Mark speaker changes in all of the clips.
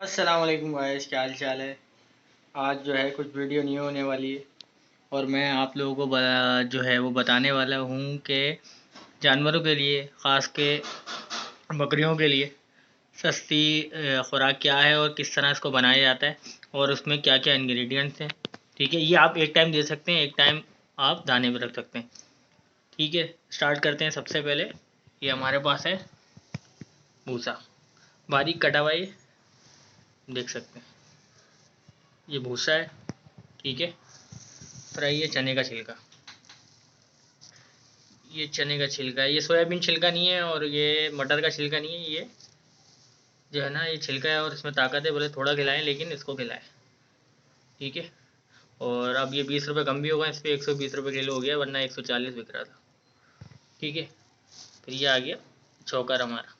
Speaker 1: अस्सलाम वालेकुम गाइस, क्या हाल चाल है। आज जो है कुछ वीडियो नहीं होने वाली है और मैं आप लोगों को जो है वो बताने वाला हूँ कि जानवरों के लिए, ख़ास के बकरियों के लिए सस्ती खुराक क्या है और किस तरह इसको बनाया जाता है और उसमें क्या क्या इंग्रेडिएंट्स हैं। ठीक है, ये आप एक टाइम दे सकते हैं, एक टाइम आप दाने में रख सकते हैं। ठीक है, स्टार्ट करते हैं। सबसे पहले ये हमारे पास है भूसा, बारीक कटा हुआ, ये देख सकते हैं, ये भूसा है। ठीक है, फिर ये चने का छिलका, ये चने का छिलका है। ये सोयाबीन छिलका नहीं है और ये मटर का छिलका नहीं है। ये जो है ना, ये छिलका है और इसमें ताकत है, बोले थोड़ा खिलाएं लेकिन इसको खिलाएं। ठीक है, और अब ये 20 रुपये कम भी होगा, इस पर 120 रुपये किलो हो गया, वरना 140 बिक रहा था। ठीक है, फिर ये आ गया चोकर हमारा।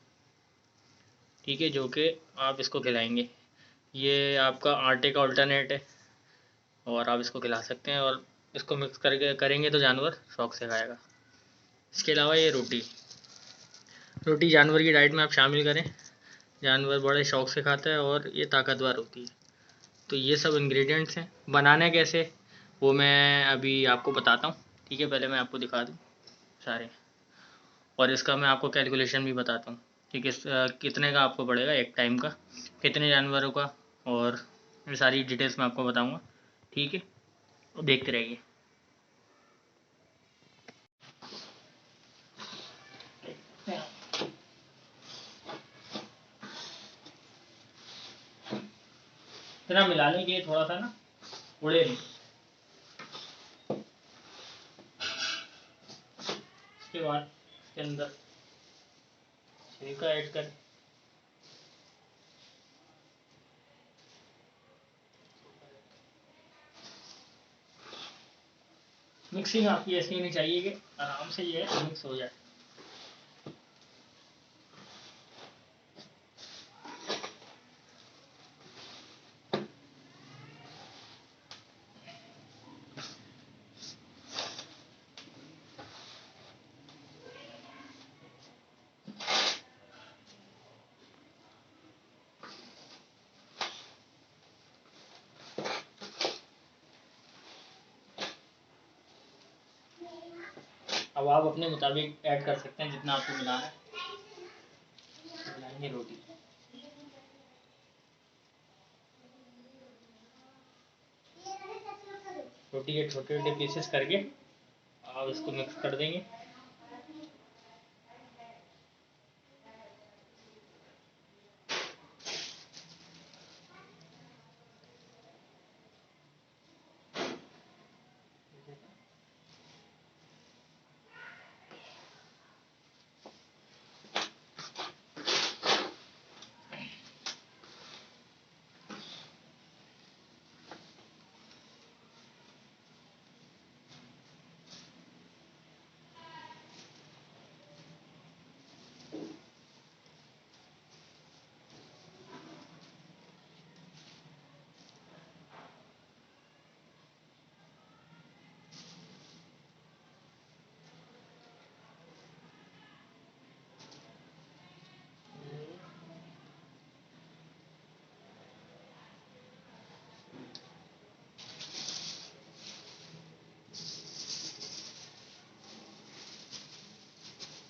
Speaker 1: ठीक है, जो कि आप इसको खिलाएंगे। ये आपका आटे का अल्टरनेट है और आप इसको खिला सकते हैं, और इसको मिक्स करके करेंगे तो जानवर शौक से खाएगा। इसके अलावा ये रोटी, रोटी जानवर की डाइट में आप शामिल करें, जानवर बड़े शौक से खाता है और ये ताकतवर होती है। तो ये सब इंग्रेडिएंट्स हैं। बनाना कैसे वो मैं अभी आपको बताता हूँ। ठीक है, पहले मैं आपको दिखा दूँ सारे, और इसका मैं आपको कैलकुलेशन भी बताता हूँ कि कितने का आपको पड़ेगा एक टाइम का, कितने जानवरों का, और ये सारी डिटेल्स मैं आपको बताऊँगा। ठीक है, तो देखते रहिए। इतना मिला लें कि थोड़ा सा ना उड़े नहीं। इसके बाद इसके अंदर छिलका ऐड कर, मिक्सिंग आपकी ऐसी होनी चाहिए कि आराम से ये मिक्स हो जाए। अब आप अपने मुताबिक ऐड कर सकते हैं जितना आपको मिलाना है। मिलाएंगे रोटी, रोटी के छोटे छोटे पीसेस करके आप इसको मिक्स कर देंगे।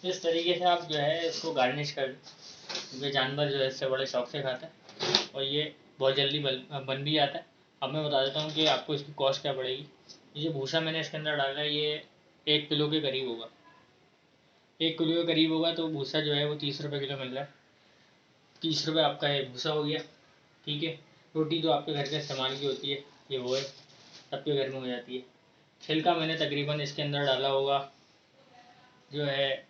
Speaker 1: इस तरीके से आप जो है इसको गार्निश कर, क्योंकि जानवर जो है इससे बड़े शौक से खाता है और ये बहुत जल्दी बन भी जाता है। अब मैं बता देता हूँ कि आपको इसकी कॉस्ट क्या पड़ेगी। ये जो भूसा मैंने इसके अंदर डाला है, ये 1 किलो के करीब होगा। 1 किलो के करीब होगा, तो भूसा जो है वो 30 रुपये किलो मिल रहा है। 30 रुपये आपका ये भूसा हो गया। ठीक है, रोटी तो आपके घर के इस्तेमाल की होती है, ये वो है, सबके घर में हो जाती है। छिलका मैंने तकरीबन इसके अंदर डाला होगा जो है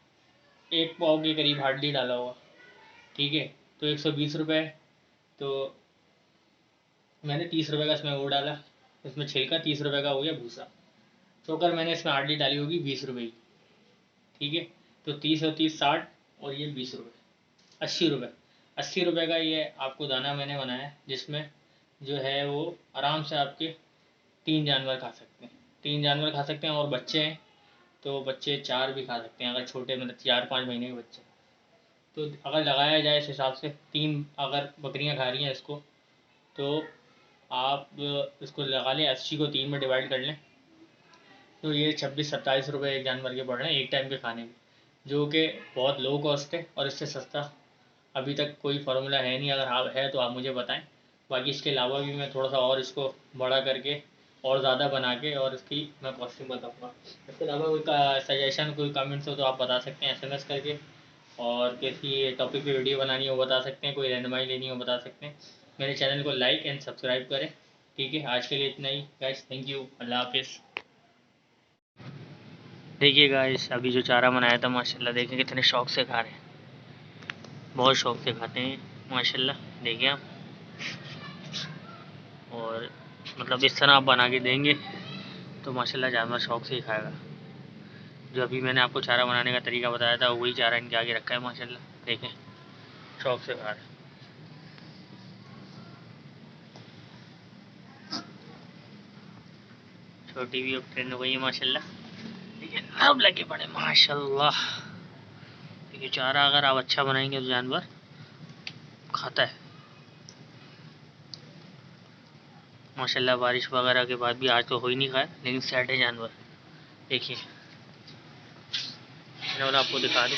Speaker 1: 1 पाव के करीब हार्डली डाला होगा। ठीक है, तो 120 रुपये, तो मैंने 30 रुपये का इसमें वो डाला, इसमें छिलका 30 रुपये का हो गया भूसा। चोकर मैंने इसमें हार्डली डाली होगी 20 रुपये की। ठीक है, तो 30 और 30 60, और ये 20 रुपये, 80 रुपये। 80 रुपये का ये आपको दाना मैंने बनाया है, जिसमें जो है वो आराम से आपके 3 जानवर खा सकते हैं। 3 जानवर खा सकते हैं, और बच्चे हैं तो बच्चे 4 भी खा सकते हैं, अगर छोटे मतलब 4-5 महीने के बच्चे। तो अगर लगाया जाए इस हिसाब से 3 अगर बकरियां खा रही हैं इसको, तो आप इसको लगा लें, 80 को 3 में डिवाइड कर लें, तो ये 26-27 रुपये एक जानवर के पड़ रहे हैं एक टाइम के खाने में, जो कि बहुत लो कॉस्ट है। और इससे सस्ता अभी तक कोई फार्मूला है नहीं, अगर आप है तो आप मुझे बताएं। बाकी इसके अलावा भी मैं थोड़ा सा और इसको बड़ा करके और ज़्यादा बना के और इसकी मैं कॉस्टिंग बताऊँगा। इसके अलावा कोई सजेशन, कोई कमेंट्स हो तो आप बता सकते हैं SMS करके, और किसी टॉपिक पे वीडियो बनानी हो बता सकते हैं, कोई रहनुमाई लेनी हो बता सकते हैं। मेरे चैनल को लाइक एंड सब्सक्राइब करें। ठीक है, आज के लिए इतना ही गाइस, थैंक यू, अल्लाह हाफिज़। देखिए गाइस, अभी जो चारा बनाया था माशाल्लाह, देखिए कितने शौक से खा रहे हैं, बहुत शौक से खाते हैं माशाल्लाह, देखिए आप। और मतलब इस तरह आप बना के देंगे तो माशाल्लाह जानवर शौक से ही खाएगा। जो अभी मैंने आपको चारा बनाने का तरीका बताया था वही चारा इनके आगे रखा है माशाल्लाह, देखें शौक से खा रहे हैं। छोटी भी अब ट्रेंड हो गई है माशाल्लाह, लेकिन अब लगे पड़े माशाल्लाह। देखिए चारा अगर आप अच्छा बनाएंगे तो जानवर खाता है माशाल्लाह। बारिश वगैरह के बाद भी आज तो हो ही नहीं खाया, लेकिन सेट है जानवर। देखिए मैंने बोला आपको दिखा दूँ।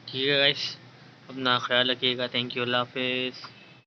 Speaker 1: ठीक है गाइस, अपना ख्याल रखिएगा, थैंक यू, अल्लाह हाफिज़।